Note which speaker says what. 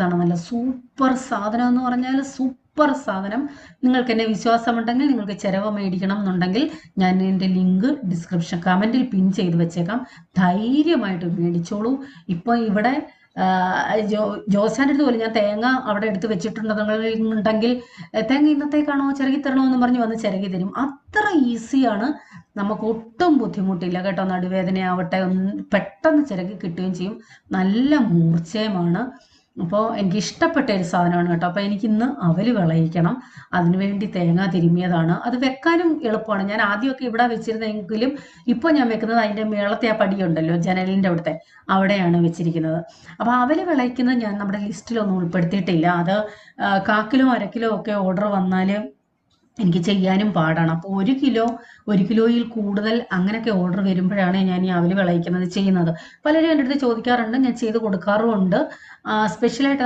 Speaker 1: മേടിച്ചതാണ്. നല്ല സൂപ്പർ സാധനം എന്ന് പറഞ്ഞാൽ സൂപ്പർ സാധനം. നിങ്ങൾക്ക് എന്നെ വിശ്വാസമുണ്ടെങ്കിൽ, നിങ്ങൾക്ക് ചിരവ മേടിക്കണം എന്നുണ്ടെങ്കിൽ ഞാൻ എൻ്റെ ലിങ്ക് ഡിസ്ക്രിപ്ഷൻ കമൻറ്റിൽ പിൻ ചെയ്ത് വെച്ചേക്കാം. ധൈര്യമായിട്ട് മേടിച്ചോളൂ. ഇപ്പോൾ ഇവിടെ ജോസാൻ്റെ അടുത്ത് പോലും ഞാൻ തേങ്ങ അവിടെ എടുത്ത് വെച്ചിട്ടുണ്ടെന്നുണ്ടെങ്കിൽ തേങ്ങ ഇന്നത്തേക്കാണോ ചിരകി തരണമെന്ന് പറഞ്ഞ് വന്ന് ചിരകി തരും. അത്ര ഈസിയാണ്, നമുക്ക് ഒട്ടും ബുദ്ധിമുട്ടില്ല കേട്ടോ. നടുവേദനയാവട്ടെ പെട്ടെന്ന് ചിരകി കിട്ടുകയും ചെയ്യും. നല്ല മൂർച്ചയുമാണ്. അപ്പോൾ എനിക്ക് ഇഷ്ടപ്പെട്ട ഒരു സാധനമാണ് കേട്ടോ. അപ്പോൾ എനിക്കിന്ന് അവല് വിളയിക്കണം, അതിനുവേണ്ടി തേങ്ങ തിരുമ്മിയതാണ്. അത് വെക്കാനും എളുപ്പമാണ്. ഞാൻ ആദ്യമൊക്കെ ഇവിടെ വെച്ചിരുന്നെങ്കിലും ഇപ്പോൾ ഞാൻ വെക്കുന്നത് അതിൻ്റെ മേളത്തെ ആ പടിയുണ്ടല്ലോ ജനലിൻ്റെ അവിടുത്തെ, അവിടെയാണ് വെച്ചിരിക്കുന്നത്. അപ്പോൾ അവല് വിളയിക്കുന്നത് ഞാൻ നമ്മുടെ ലിസ്റ്റിലൊന്നും ഉൾപ്പെടുത്തിയിട്ടില്ല. അത് 1 കിലോ 1/2 കിലോ ഒക്കെ ഓർഡർ വന്നാൽ എനിക്ക് ചെയ്യാനും പാടാണ്. അപ്പോൾ 1 കിലോയിൽ കൂടുതൽ അങ്ങനെയൊക്കെ ഓർഡർ വരുമ്പോഴാണ് ഞാൻ ഈ അവല് വിളയിക്കുന്നത് ചെയ്യുന്നത്. പലരും എൻ്റെ അടുത്ത് ചോദിക്കാറുണ്ട്, ഞാൻ ചെയ്ത് കൊടുക്കാറുമുണ്ട്. സ്പെഷ്യലായിട്ട്